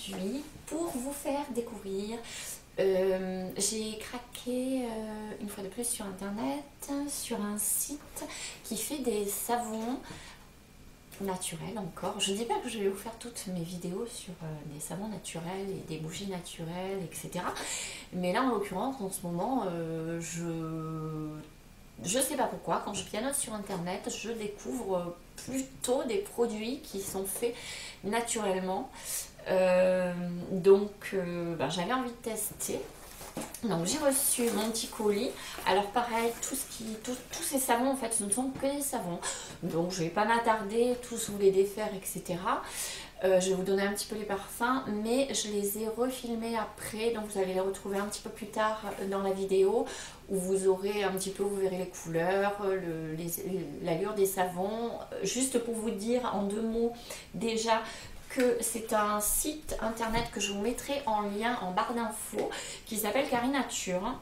aujourd'hui pour vous faire découvrir. J'ai craqué une fois de plus sur internet, sur un site qui fait des savons naturels encore. Je ne dis pas que je vais vous faire toutes mes vidéos sur des savons naturels et des bougies naturelles, etc. Mais là en l'occurrence en ce moment, je sais pas pourquoi, quand je pianote sur internet, je découvre plutôt des produits qui sont faits naturellement. J'avais envie de tester. Donc j'ai reçu mon petit colis. Alors pareil, tous ces savons en fait ce ne sont que des savons. Donc je vais pas m'attarder, tous vous les défaire, etc. Je vais vous donner un petit peu les parfums, mais je les ai refilmés après, donc vous allez les retrouver un petit peu plus tard dans la vidéo où vous aurez un petit peu, vous verrez les couleurs, l'allure des savons. Juste pour vous dire en 2 mots déjà que c'est un site internet que je vous mettrai en lien en barre d'infos qui s'appelle Carinature,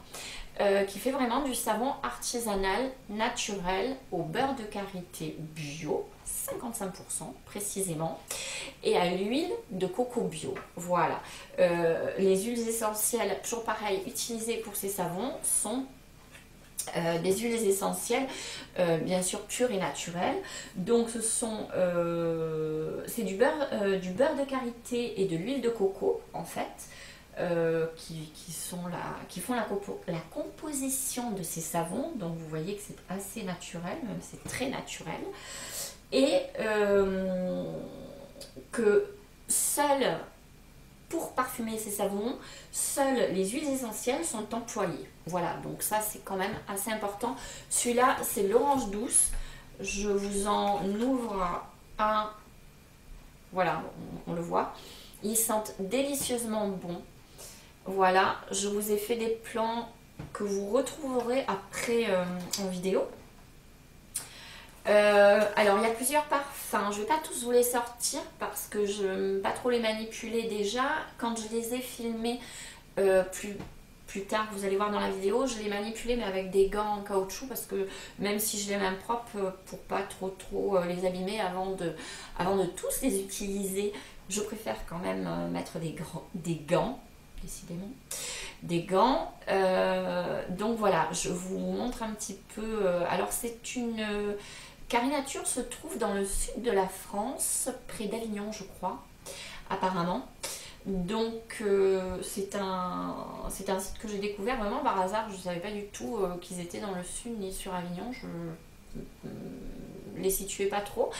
qui fait vraiment du savon artisanal naturel au beurre de karité bio, 55% précisément, et à l'huile de coco bio. Voilà. Les huiles essentielles, toujours pareil, utilisées pour ces savons sont des huiles essentielles bien sûr pures et naturelles. Donc c'est du beurre de karité et de l'huile de coco en fait, qui font la composition de ces savons. Donc vous voyez que c'est assez naturel, même c'est très naturel, et que seuls, pour parfumer ces savons, seules les huiles essentielles sont employées. Voilà, donc ça c'est quand même assez important. Celui-là c'est l'orange douce. Je vous en ouvre un. Voilà, on le voit. Ils sentent délicieusement bon. Voilà, je vous ai fait des plans que vous retrouverez après en vidéo. Alors il y a plusieurs parfums, je ne vais pas tous vous les sortir parce que je n'aime pas trop les manipuler déjà. Quand je les ai filmés plus tard, vous allez voir dans la vidéo, je les manipulais mais avec des gants en caoutchouc, parce que même si je les mets propres, pour pas trop les abîmer avant de tous les utiliser, je préfère quand même mettre des gants, décidément. Des gants. Donc voilà, je vous montre un petit peu. Alors c'est une... Carinature se trouve dans le sud de la France, près d'Avignon je crois, apparemment. Donc c'est un site que j'ai découvert vraiment par hasard. Je ne savais pas du tout qu'ils étaient dans le sud ni sur Avignon. Je les situais pas trop.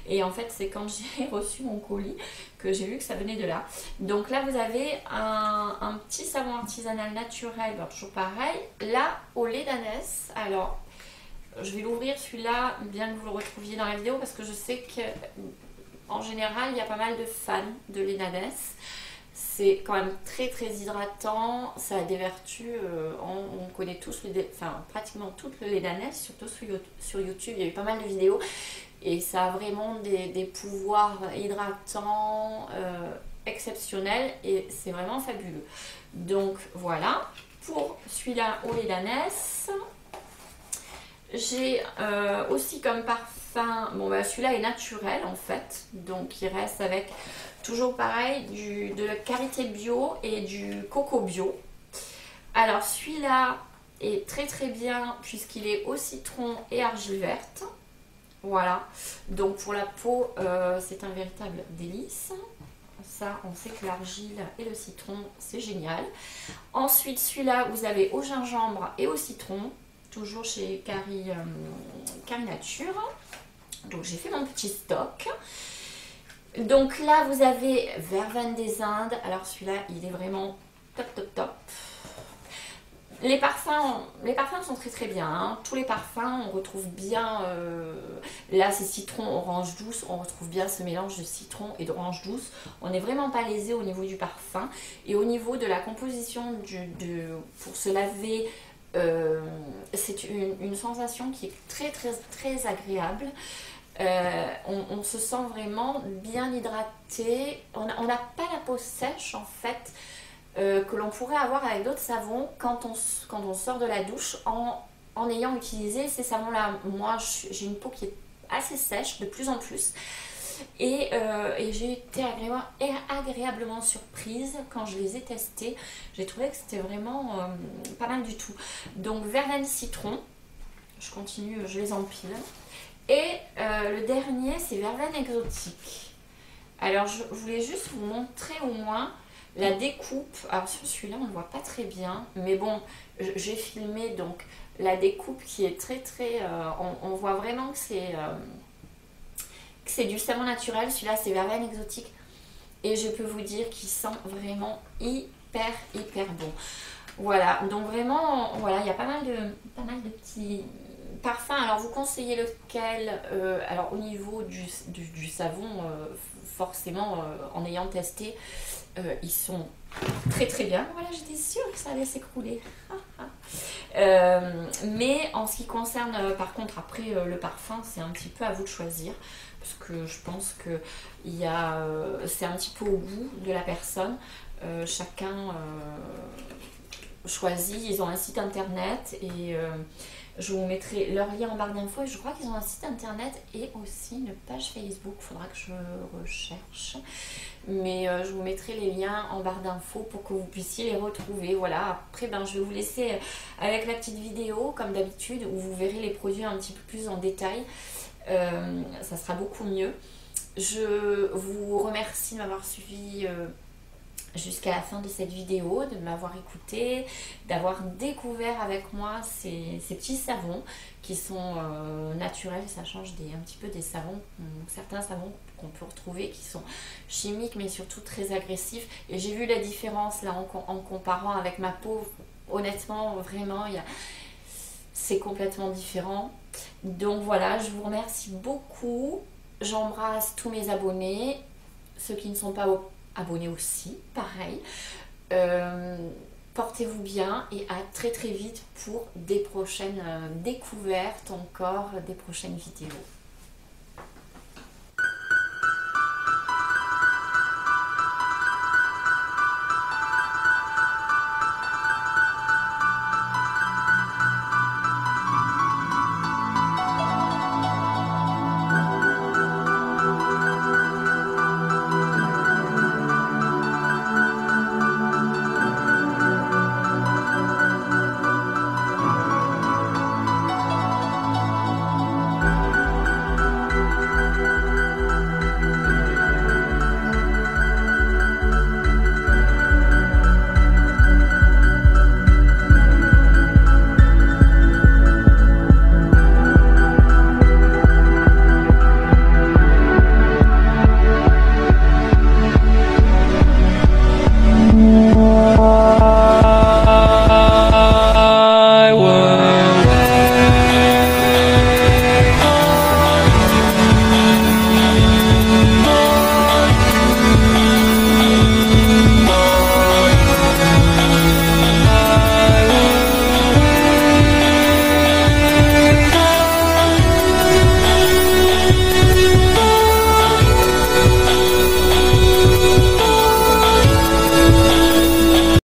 Et en fait c'est quand j'ai reçu mon colis que j'ai vu que ça venait de là. Donc là vous avez un petit savon artisanal naturel, bon, toujours pareil, là au lait d'ânesse. Alors je vais l'ouvrir celui-là, bien que vous le retrouviez dans la vidéo, parce que je sais qu'en général il y a pas mal de fans de lait d'ânesse. C'est quand même très hydratant, ça a des vertus, on connaît tous, pratiquement tout le lait d'ânesse, surtout sur YouTube, il y a eu pas mal de vidéos, et ça a vraiment des pouvoirs hydratants exceptionnels, et c'est vraiment fabuleux. Donc voilà, pour celui-là au lait d'ânesse, j'ai aussi comme parfum, celui-là est naturel en fait, donc il reste avec toujours pareil de la karité bio et du coco bio. Alors celui-là est très bien puisqu'il est au citron et argile verte. Voilà, donc pour la peau c'est un véritable délice. Ça, on sait que l'argile et le citron c'est génial. Ensuite celui-là vous avez au gingembre et au citron, toujours chez Carinature. Donc j'ai fait mon petit stock. Donc là vous avez Verveine des Indes. Alors celui-là il est vraiment top. Les parfums sont très bien, hein. Tous les parfums on retrouve bien, là c'est citron orange douce, on retrouve bien ce mélange de citron et d'orange douce. On n'est vraiment pas lésé au niveau du parfum, et au niveau de la composition pour se laver, c'est une sensation qui est très agréable. On se sent vraiment bien hydraté. On n'a pas la peau sèche en fait, que l'on pourrait avoir avec d'autres savons quand on sort de la douche en ayant utilisé ces savons là. Moi j'ai une peau qui est assez sèche de plus en plus, Et j'ai été agréablement surprise quand je les ai testés. J'ai trouvé que c'était vraiment pas mal du tout. Donc verveine citron, je continue, je les empile. Et le dernier, c'est verveine exotique. Alors je voulais juste vous montrer au moins la découpe. Alors sur celui-là on ne le voit pas très bien, mais bon, j'ai filmé donc la découpe qui est très on voit vraiment que c'est du savon naturel. Celui-là c'est verveine exotique et je peux vous dire qu'il sent vraiment hyper bon. Voilà, donc vraiment, voilà, il y a pas mal de petits parfums. Alors vous conseillez lequel? Alors au niveau du savon, forcément, en ayant testé, ils sont très bien. Voilà, j'étais sûre que ça allait s'écrouler. Mais en ce qui concerne, par contre, après le parfum, c'est un petit peu à vous de choisir. Parce que je pense que c'est un petit peu au goût de la personne. Chacun choisit. Ils ont un site internet et je vous mettrai leur lien en barre d'infos. Et je crois qu'ils ont un site internet et aussi une page Facebook. Il faudra que je recherche. Mais je vous mettrai les liens en barre d'infos pour que vous puissiez les retrouver. Voilà, après je vais vous laisser avec la petite vidéo comme d'habitude où vous verrez les produits un petit peu plus en détail. Ça sera beaucoup mieux. Je vous remercie de m'avoir suivi jusqu'à la fin de cette vidéo, de m'avoir écouté, d'avoir découvert avec moi ces petits savons qui sont naturels. Ça change un petit peu des savons, certains savons qu'on peut retrouver qui sont chimiques mais surtout très agressifs. Et j'ai vu la différence là en comparant avec ma peau. Honnêtement, vraiment, c'est complètement différent. Donc voilà, je vous remercie beaucoup. J'embrasse tous mes abonnés, ceux qui ne sont pas abonnés aussi, pareil. Portez-vous bien et à très vite pour des prochaines découvertes, encore des prochaines vidéos.